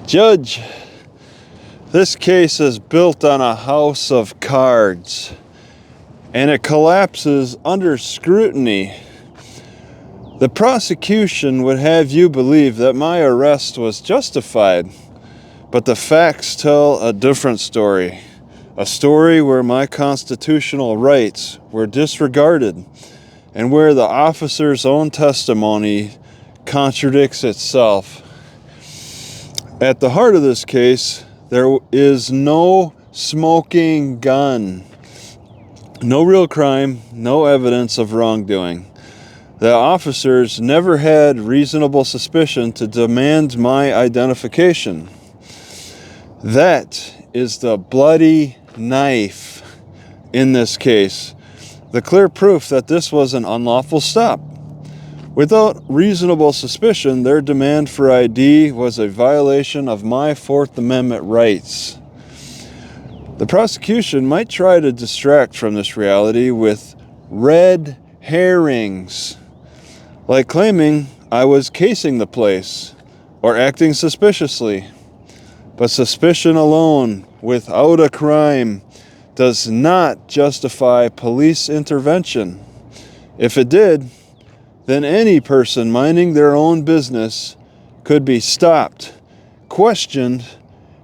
Judge, this case is built on a house of cards, and it collapses under scrutiny. The prosecution would have you believe that my arrest was justified, but the facts tell a different story. A story where my constitutional rights were disregarded and where the officer's own testimony contradicts itself. At the heart of this case, there is no smoking gun, no real crime, no evidence of wrongdoing. The officers never had reasonable suspicion to demand my identification. That is the bloody knife in this case, the clear proof that this was an unlawful stop. Without reasonable suspicion, their demand for ID was a violation of my Fourth Amendment rights. The prosecution might try to distract from this reality with red herrings, like claiming I was casing the place or acting suspiciously. But suspicion alone, without a crime, does not justify police intervention. If it did, then any person minding their own business could be stopped, questioned,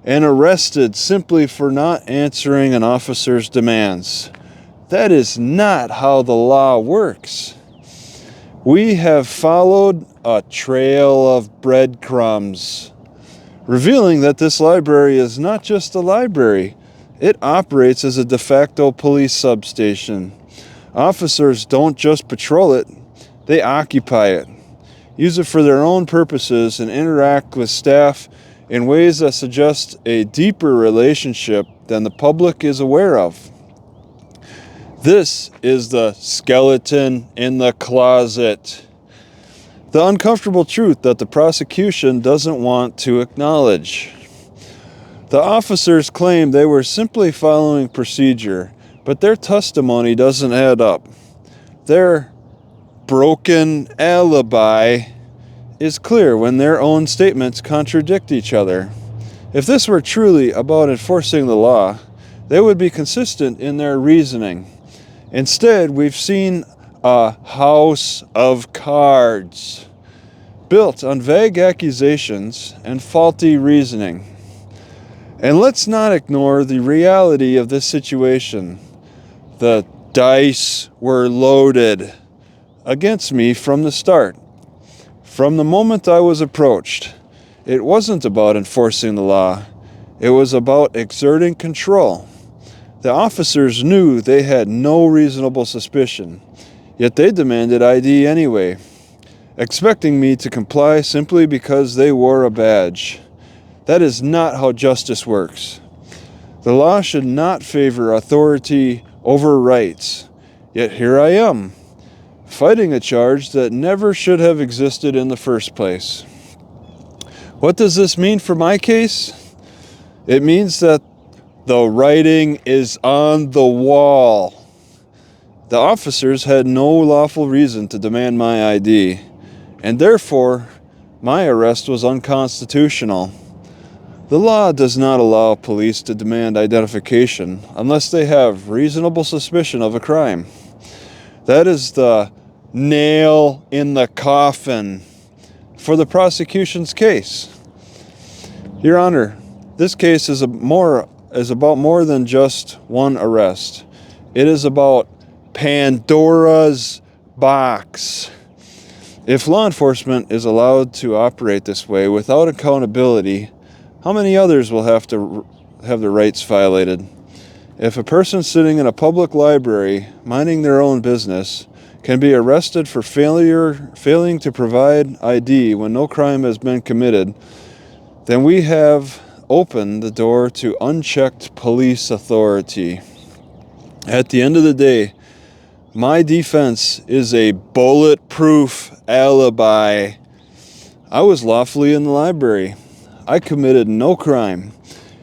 and arrested simply for not answering an officer's demands. That is not how the law works. We have followed a trail of breadcrumbs, revealing that this library is not just a library. It operates as a de facto police substation. Officers don't just patrol it, they occupy it, use it for their own purposes, and interact with staff in ways that suggest a deeper relationship than the public is aware of. This is the skeleton in the closet. The uncomfortable truth that the prosecution doesn't want to acknowledge. The officers claim they were simply following procedure, but their testimony doesn't add up. Their broken alibi is clear when their own statements contradict each other. If this were truly about enforcing the law, they would be consistent in their reasoning. Instead, we've seen a house of cards built on vague accusations and faulty reasoning. And let's not ignore the reality of this situation. The dice were loaded against me from the start. From the moment I was approached, it wasn't about enforcing the law. It was about exerting control. The officers knew they had no reasonable suspicion, yet they demanded ID anyway, expecting me to comply simply because they wore a badge. That is not how justice works. The law should not favor authority over rights. Yet here I am, fighting a charge that never should have existed in the first place. What does this mean for my case? It means that the writing is on the wall. The officers had no lawful reason to demand my ID, and therefore my arrest was unconstitutional. The law does not allow police to demand identification unless they have reasonable suspicion of a crime. That is the nail in the coffin for the prosecution's case. Your Honor, this case is about more than just one arrest. It is about Pandora's box. If law enforcement is allowed to operate this way without accountability, how many others will have to have their rights violated? If a person sitting in a public library, minding their own business, can be arrested for failing to provide ID when no crime has been committed, then we have opened the door to unchecked police authority. At the end of the day, my defense is a bulletproof alibi. I was lawfully in the library. I committed no crime,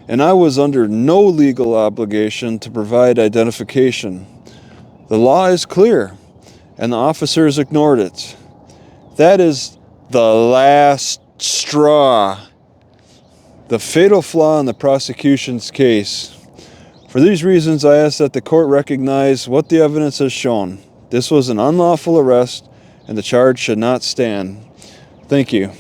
and I was under no legal obligation to provide identification. The law is clear, and the officers ignored it. That is the last straw. the fatal flaw in the prosecution's case. For these reasons, I ask that the court recognize what the evidence has shown. This was an unlawful arrest, and the charge should not stand. Thank you.